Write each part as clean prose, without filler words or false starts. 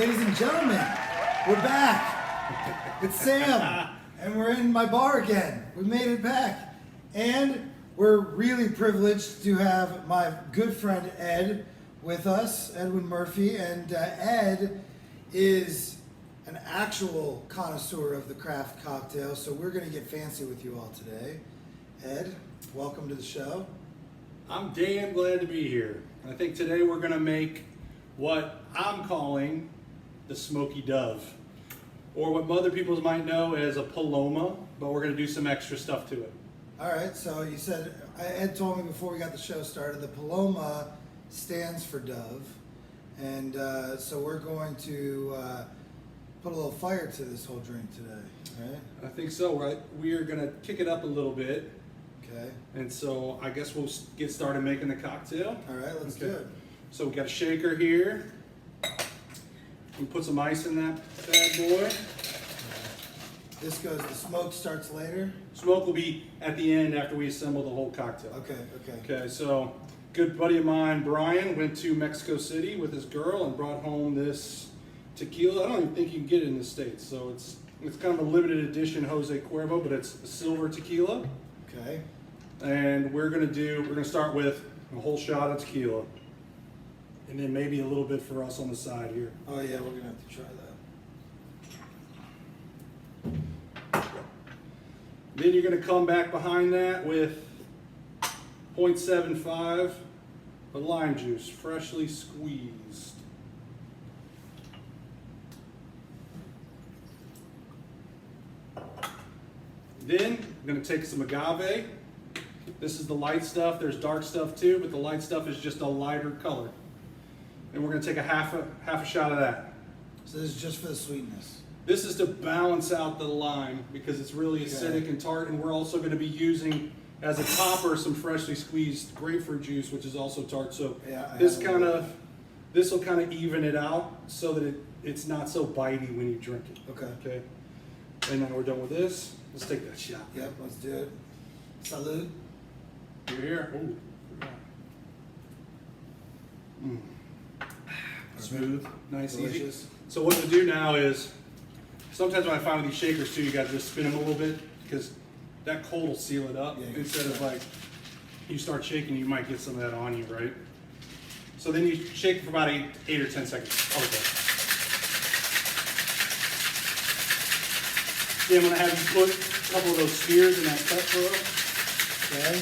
Ladies and gentlemen, we're back. It's Sam, and we're in my bar again. We made it back. And we're really privileged to have my good friend Ed with us, Edwynne Murphy. And Ed is an actual connoisseur of the craft cocktail, so we're going to get fancy with you all today. Ed, welcome to the show. I'm damn glad to be here. I think today we're going to make what I'm calling the Smokey Dove, or what other people might know as a Paloma, but we're going to do some extra stuff to it. All right, so you said, Ed told me before we got the show started, the Paloma stands for Dove, and so we're going to put a little fire to this whole drink today, right? I think so, right? We are going to kick it up a little bit. Okay. And so I guess we'll get started making the cocktail. All right, let's do it. So we got a shaker here. We put some ice in that bad boy. This goes, the smoke starts later? Smoke will be at the end after we assemble the whole cocktail. Okay. Okay, so good buddy of mine, Brian, went to Mexico City with his girl and brought home this tequila. I don't even think you can get it in the States. So it's kind of a limited edition Jose Cuervo, but it's a silver tequila. Okay. And we're gonna start with a whole shot of tequila. And then maybe a little bit for us on the side here. Oh yeah, we're gonna have to try that. Then you're gonna come back behind that with 0.75 of lime juice, freshly squeezed. Then I'm gonna take some agave. This is the light stuff. There's dark stuff too, but the light stuff is just a lighter color. And we're gonna take a half a shot of that. So this is just for the sweetness. This is to balance out the lime because it's really acidic and tart, and we're also going to be using as a topper some freshly squeezed grapefruit juice, which is also tart. So Yeah, this will kind of even it out so that it's not so bitey when you drink it. Okay. And then we're done with this. Let's take that shot. Yep, let's do it. Salud. You're here. Ooh. Smooth, nice, Delicious. easy. So what we'll do now is, sometimes when I find with these shakers too, you got to just spin them a little bit because that cold will seal it up. Yeah, Instead of like, you start shaking, you might get some of that on you, right? So then you shake for about 8 or 10 seconds. Okay. Then I'm gonna have you put a couple of those spheres in that cup for us. Okay.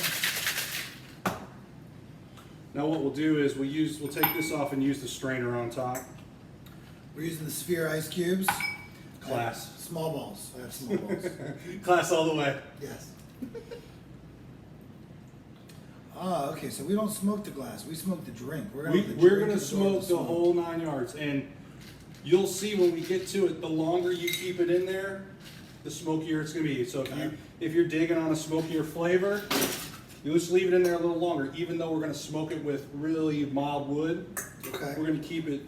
Now what we'll do is we'll take this off and use the strainer on top. We're using the sphere ice cubes. Class. I have small balls. I have small balls. Class all the way. Yes. Okay, so we don't smoke the glass. We smoke the drink. We're We're gonna smoke the whole 9 yards, and you'll see when we get to it, the longer you keep it in there, the smokier it's gonna be. So if you're digging on a smokier flavor, you just leave it in there a little longer. Even though we're gonna smoke it with really mild wood, we're gonna keep it.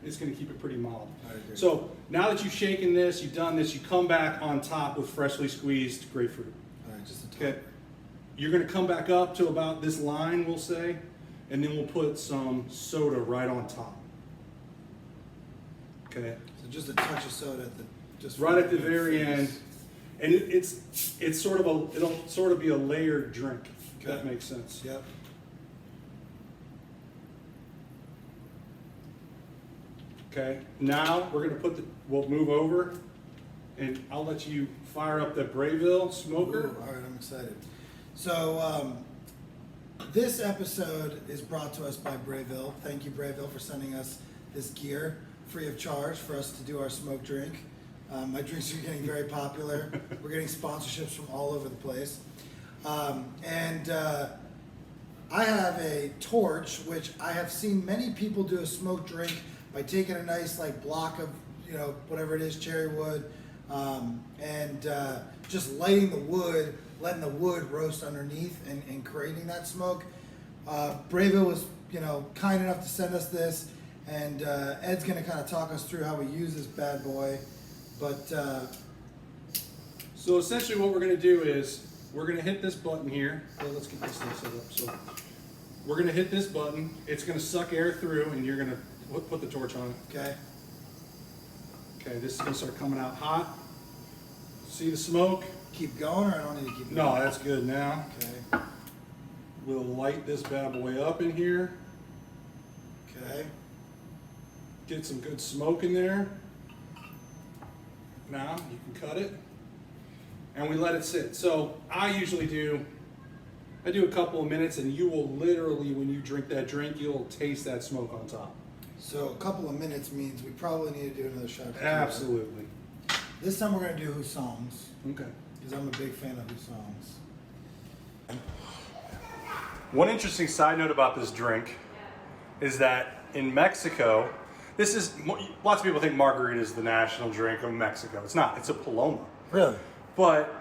It's gonna keep it pretty mild. So now that you've shaken this, you've done this, you come back on top with freshly squeezed grapefruit. All right, just a top. Okay. You're gonna come back up to about this line, we'll say, and then we'll put some soda right on top. Okay. So just a touch of soda at the Right at the very end, and it'll sort of be a layered drink. If that makes sense. Yep. Okay. Now we're gonna we'll move over, and I'll let you fire up the Brayville smoker. Ooh, all right, I'm excited. So this episode is brought to us by Brayville. Thank you, Brayville, for sending us this gear free of charge for us to do our smoke drink. My drinks are getting very popular. We're getting sponsorships from all over the place. I have a torch, which I have seen many people do a smoke drink by taking a nice block of, whatever it is, cherry wood, and just lighting the wood, letting the wood roast underneath and creating that smoke. Brayville was, kind enough to send us this, and Ed's gonna kind of talk us through how we use this bad boy. But so essentially what we're going to do is we're going to hit this button here. Well, let's get this thing set up. So we're going to hit this button. It's going to suck air through, and you're going to put the torch on it. Okay. Okay, this is gonna start coming out hot. See the smoke? Keep going, or I don't need to keep No, going? that's good now. Okay. We'll light this bad boy up in here. Okay. Get some good smoke in there. Now you can cut it. And we let it sit. So I usually do a couple of minutes, and you will literally, when you drink that drink, you'll taste that smoke on top. So a couple of minutes means we probably need to do another shot. Absolutely. This time we're going to do Hussong's, Okay. because I'm a big fan of Hussong's. One interesting side note about this drink is that in Mexico, lots of people think margarita is the national drink of Mexico. It's not. It's a Paloma. Really? But,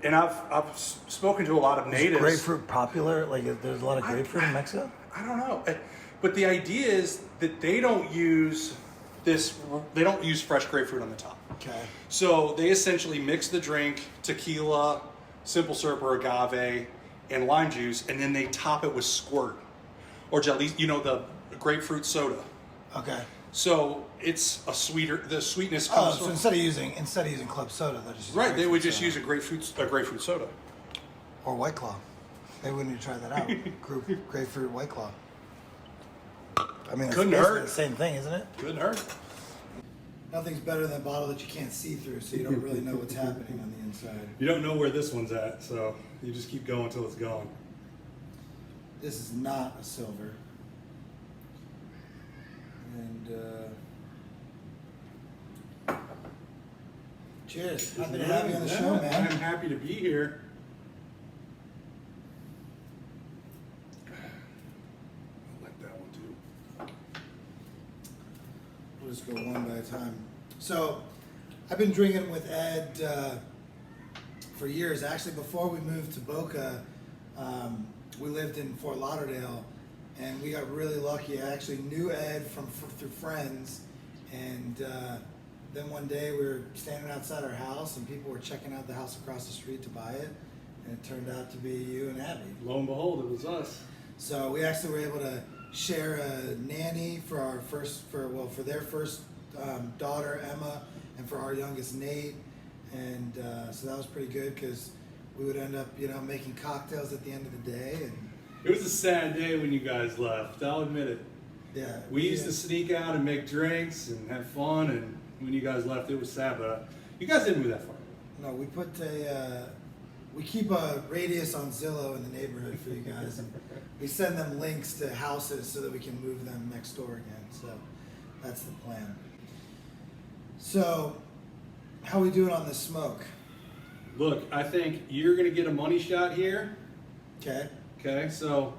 and I've spoken to a lot of natives. Is grapefruit popular? Like, there's a lot of grapefruit in Mexico? I don't know. But the idea is that they don't use fresh grapefruit on the top. Okay. So they essentially mix the drink, tequila, simple syrup or agave, and lime juice, and then they top it with squirt. Or jelly, the grapefruit soda. Okay. So it's the sweetness Oh, comes so from... instead of using club soda, they'll just use Right, they would just soda. use a grapefruit soda. Or White Claw. Maybe we need to try that out. Grapefruit White Claw. I mean, it's Couldn't basically hurt. the same thing, isn't it? Couldn't hurt. Nothing's better than a bottle that you can't see through, so you don't really know what's happening on the inside. You don't know where this one's at, so you just keep going until it's gone. This is not a silver. And cheers. Happy to have you on the show, man. I'm happy to be here. I like that one too. We'll just go one by a time. So, I've been drinking with Ed for years. Actually, before we moved to Boca, we lived in Fort Lauderdale, and we got really lucky. I actually knew Ed through friends, and then one day we were standing outside our house, and people were checking out the house across the street to buy it, and it turned out to be you and Abby. Lo and behold, it was us. So we actually were able to share a nanny for their first daughter Emma, and for our youngest Nate, and so that was pretty good because we would end up making cocktails at the end of the day. And It was a sad day when you guys left. I'll admit it. yeah, We used to sneak out and make drinks and have fun, and when you guys left, it was sad. But you guys didn't move that far. No, we keep a radius on Zillow in the neighborhood for you guys, and we send them links to houses so that we can move them next door again. So that's the plan. So, how we doing on the smoke? Look, I think you're going to get a money shot here. Okay. Okay, so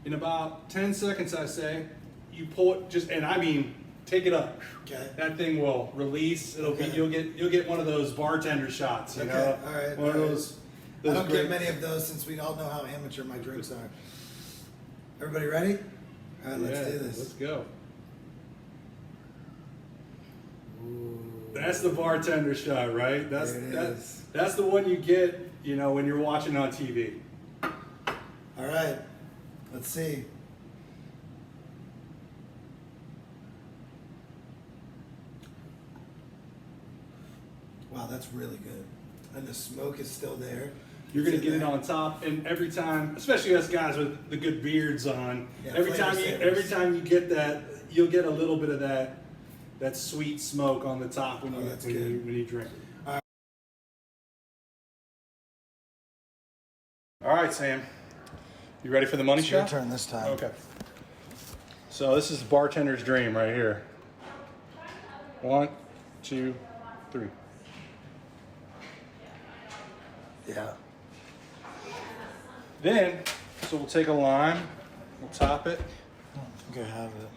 in about 10 seconds, I say, you pull it and I mean, take it up. Okay. That thing will release. Okay. You'll get one of those bartender shots. You Okay, know? all right, One of all right. those I don't great- get many of those since we all know how amateur my drinks are. Everybody ready? All right, let's do this. Let's go. Ooh. That's the bartender shot, right? There it is. That's the one you get, when you're watching on TV. All right, let's see. Wow, that's really good. And the smoke is still there. You're gonna It's get in it there. on top, and every time, especially us guys with the good beards on, Yeah, every flavor savers. time you get that, you'll get a little bit of that sweet smoke on the top when Oh, you that's when good. you when you drink it. All right, Sam. You ready for the money It's your shot? turn this time. Okay. So this is the bartender's dream right here. 1, 2, 3. Yeah. Then, so we'll take a lime, we'll top it, Okay, have it.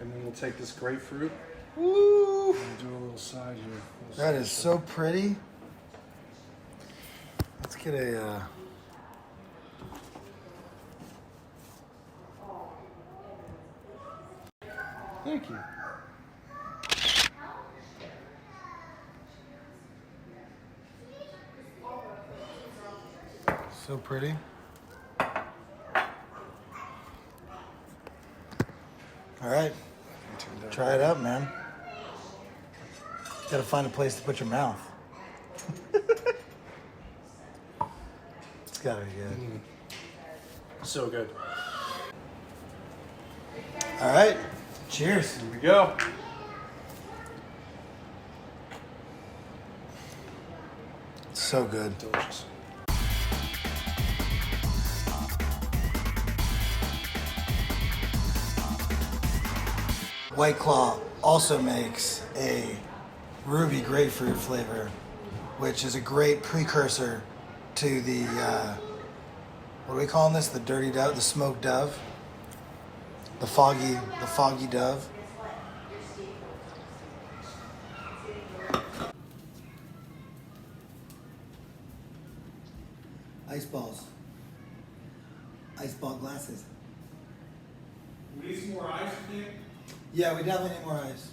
and then we'll take this grapefruit Woo! and do a little side here. That is so pretty. Let's get a. Thank you. So pretty. All right, try it out, man. Gotta find a place to put your mouth. It's gotta be good. So good. All right. Cheers. Here we go. So good. Delicious. White Claw also makes a ruby grapefruit flavor, which is a great precursor to the, what are we calling this? The dirty dove, the smoked dove, the foggy dove. Ice balls. Ice ball glasses. We need some more ice, I think. Yeah, we definitely need more ice.